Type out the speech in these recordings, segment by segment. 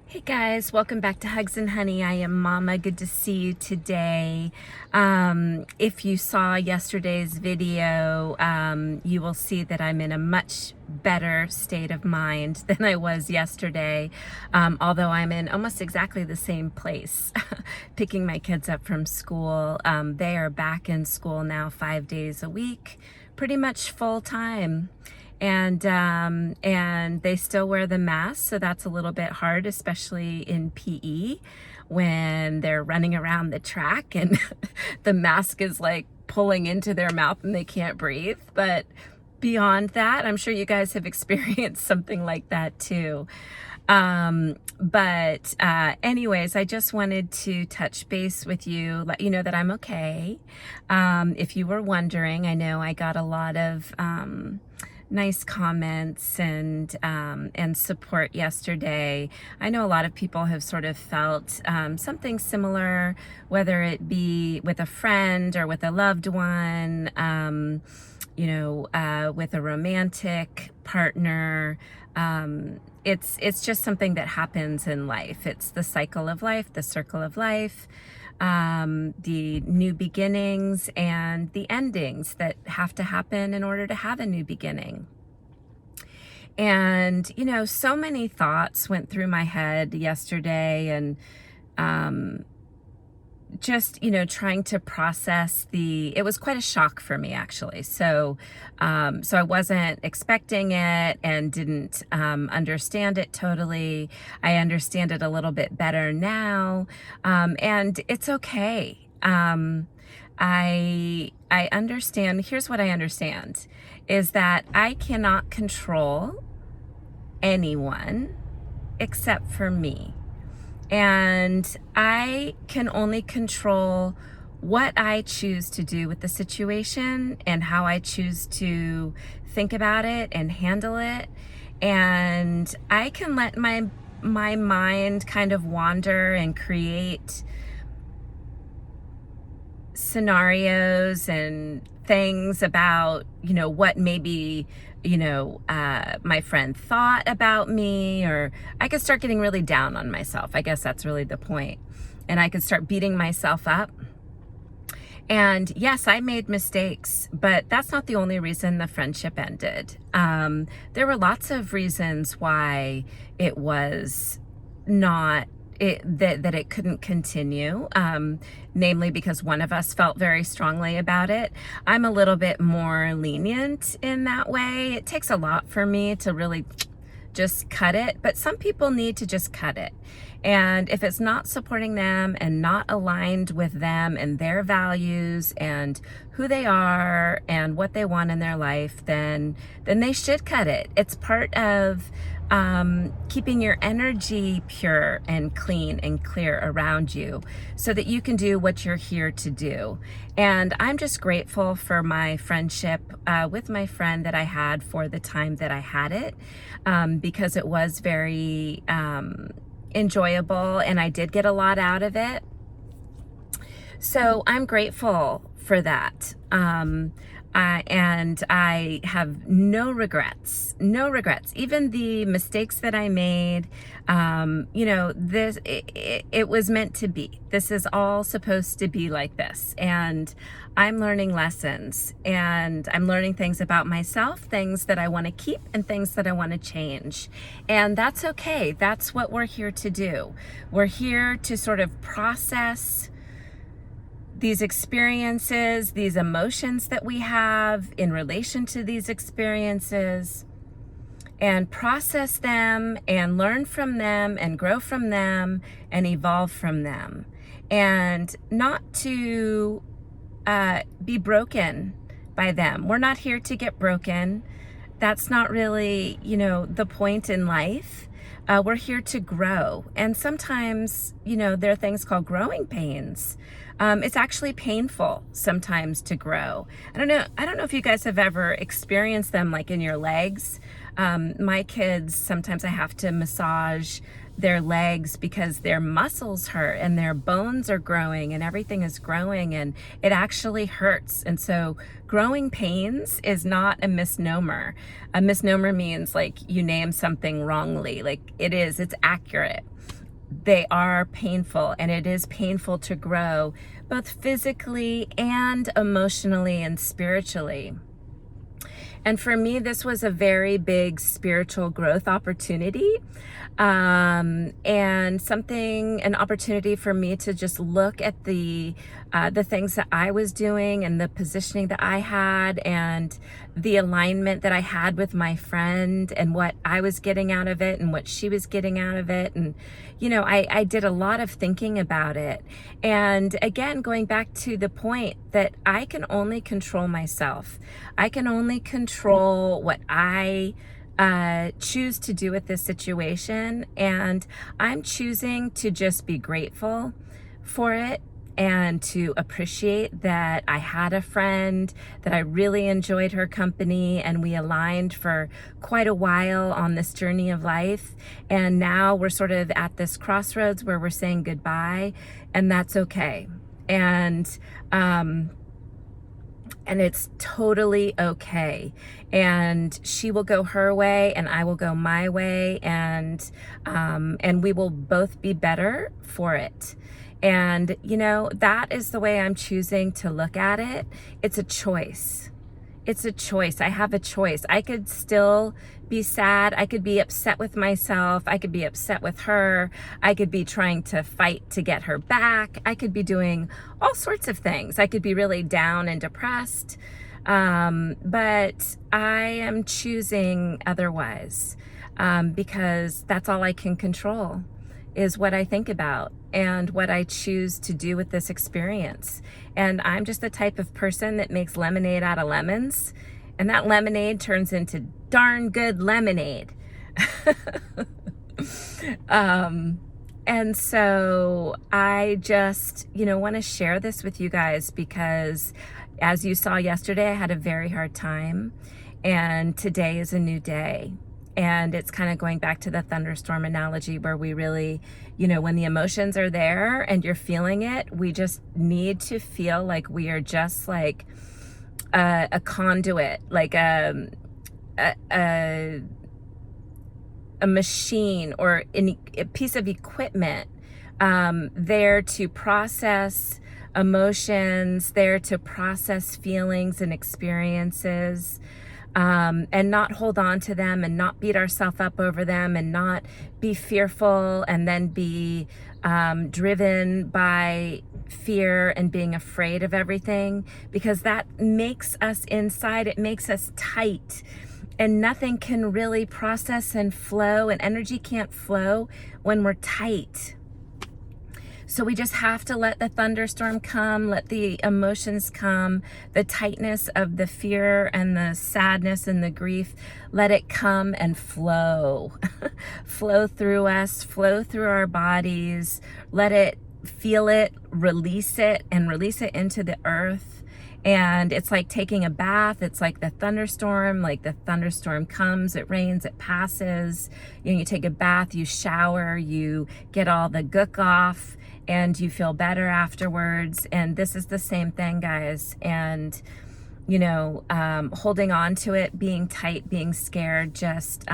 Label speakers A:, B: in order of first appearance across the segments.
A: Hey guys, welcome back to Hugs and Honey. I am Mama. Good to see you today. If you saw yesterday's video, you will see that I'm in a much better state of mind than I was yesterday, although I'm in almost exactly the same place, picking my kids up from school. They are back in school now 5 days a week, pretty much full time. And they still wear the mask, so that's a little bit hard, especially in PE when they're running around the track and the mask is like pulling into their mouth and they can't breathe. But beyond that, I'm sure you guys have experienced something like that too. Anyways, I just wanted to touch base with you, let you know that I'm okay. If you were wondering, I know I got a lot of nice comments and support yesterday. I know a lot of people have sort of felt something similar, whether it be with a friend or with a loved one, with a romantic partner. It's just something that happens in life. It's the cycle of life, the circle of life, the new beginnings and the endings that have to happen in order to have a new beginning. And, so many thoughts went through my head yesterday and just, trying to process it was quite a shock for me actually. So I wasn't expecting it and didn't understand it totally. I understand it a little bit better now. And it's okay. I understand. Here's what I understand is that I cannot control anyone except for me. And I can only control what I choose to do with the situation and how I choose to think about it and handle it. And I can let my mind kind of wander and create scenarios and things about, what maybe my friend thought about me, or I could start getting really down on myself. I guess that's really the point. And I could start beating myself up. And yes, I made mistakes, but that's not the only reason the friendship ended. There were lots of reasons why it was not that it couldn't continue, namely because one of us felt very strongly about it. I'm a little bit more lenient in that way. It takes a lot for me to really just cut it, but some people need to just cut it. And if it's not supporting them and not aligned with them and their values and who they are and what they want in their life, then they should cut it. It's part of keeping your energy pure and clean and clear around you so that you can do what you're here to do. And I'm just grateful for my friendship with my friend that I had for the time that I had it, because it was very enjoyable and I did get a lot out of it. So I'm grateful for that. And I have no regrets. Even the mistakes that I made, it was meant to be. This is all supposed to be like this. And I'm learning lessons and I'm learning things about myself, things that I want to keep and things that I want to change. And that's okay. That's what we're here to do. We're here to sort of process these experiences, these emotions that we have in relation to these experiences, and process them and learn from them and grow from them and evolve from them, and not to be broken by them. We're not here to get broken. That's not really, the point in life. We're here to grow. And sometimes, there are things called growing pains. It's actually painful sometimes to grow. I don't know if you guys have ever experienced them, like in your legs. My kids, sometimes I have to massage their legs because their muscles hurt and their bones are growing and everything is growing and it actually hurts. And so growing pains is not a misnomer. A misnomer means like you name something wrongly, like it's accurate. they are painful, and it is painful to grow both physically and emotionally and spiritually. And for me, this was a very big spiritual growth opportunity, and an opportunity for me to just look at the things that I was doing and the positioning that I had and the alignment that I had with my friend and what I was getting out of it and what she was getting out of it. And, I did a lot of thinking about it. And again, going back to the point that I can only control myself. I can only control what I choose to do with this situation. And I'm choosing to just be grateful for it and to appreciate that I had a friend, that I really enjoyed her company, and we aligned for quite a while on this journey of life. And now we're sort of at this crossroads where we're saying goodbye, and that's okay. And it's totally okay. And she will go her way and I will go my way, and we will both be better for it. And, that is the way I'm choosing to look at it. It's a choice. It's a choice. I have a choice. I could still be sad. I could be upset with myself. I could be upset with her. I could be trying to fight to get her back. I could be doing all sorts of things. I could be really down and depressed. But I am choosing otherwise, because that's all I can control is what I think about and what I choose to do with this experience. And I'm just the type of person that makes lemonade out of lemons, and that lemonade turns into darn good lemonade. And so I just, want to share this with you guys because, as you saw yesterday, I had a very hard time, and today is a new day. And it's kind of going back to the thunderstorm analogy where we really, when the emotions are there and you're feeling it, we just need to feel like we are just like a conduit, like a machine or a piece of equipment there to process emotions, there to process feelings and experiences. And not hold on to them and not beat ourselves up over them and not be fearful and then be driven by fear and being afraid of everything, because that makes us inside, it makes us tight, and nothing can really process and flow, and energy can't flow when we're tight. So we just have to let the thunderstorm come, let the emotions come, the tightness of the fear and the sadness and the grief, let it come and flow. Flow through us, flow through our bodies, let it feel it, release it, and release it into the earth. And it's like taking a bath. It's like the thunderstorm comes, it rains, it passes. You take a bath, you shower, you get all the gook off, and you feel better afterwards. And this is the same thing, guys. And, holding on to it, being tight, being scared, just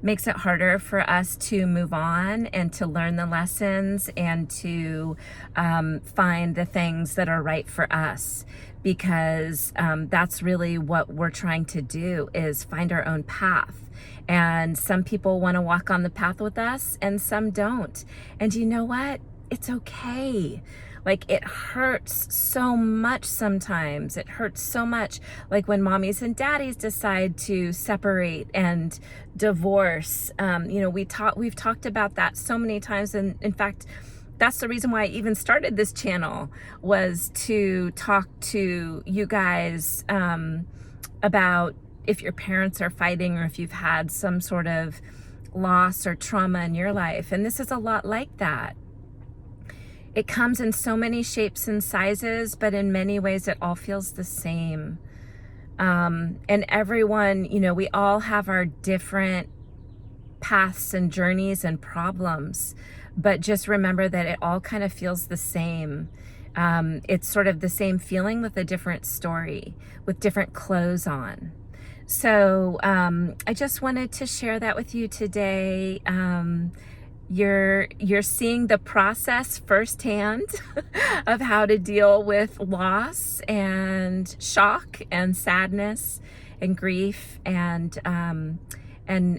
A: makes it harder for us to move on and to learn the lessons and to find the things that are right for us, because that's really what we're trying to do, is find our own path. And some people want to walk on the path with us and some don't. And you know what? It's okay. Like, it hurts so much sometimes. It hurts so much. Like when mommies and daddies decide to separate and divorce. We've talked about that so many times. And in fact, that's the reason why I even started this channel, was to talk to you guys about if your parents are fighting or if you've had some sort of loss or trauma in your life. And this is a lot like that. It comes in so many shapes and sizes, but in many ways it all feels the same. And everyone, we all have our different paths and journeys and problems, but just remember that it all kind of feels the same. It's sort of the same feeling with a different story, with different clothes on. So I just wanted to share that with you today. you're seeing the process firsthand of how to deal with loss and shock and sadness and grief, and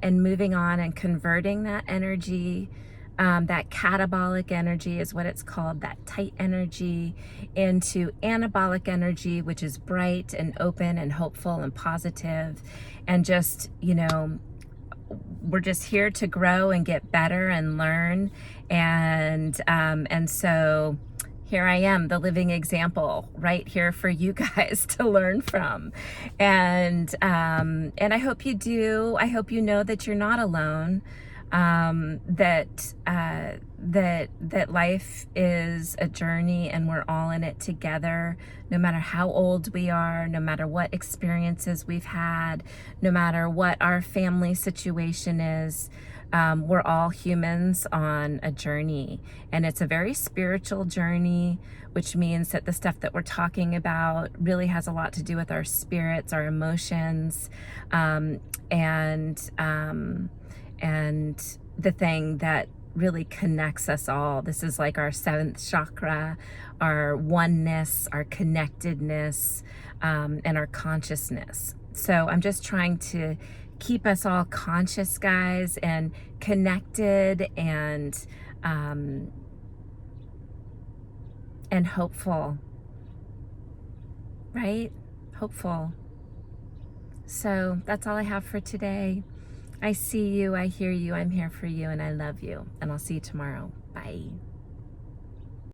A: moving on and converting that energy, that catabolic energy is what it's called, that tight energy, into anabolic energy, which is bright and open and hopeful and positive, and just, we're just here to grow and get better and learn. And so here I am, the living example, right here for you guys to learn from. And I hope you do. I hope you know that you're not alone. That life is a journey, and we're all in it together, no matter how old we are, no matter what experiences we've had, no matter what our family situation is. We're all humans on a journey, and it's a very spiritual journey, which means that the stuff that we're talking about really has a lot to do with our spirits, our emotions, and the thing that really connects us all. This is like our seventh chakra, our oneness, our connectedness, and our consciousness. So I'm just trying to keep us all conscious, guys, and connected, and hopeful, right? Hopeful. So that's all I have for today. I see you, I hear you, I'm here for you, and I love you. And I'll see you tomorrow. Bye.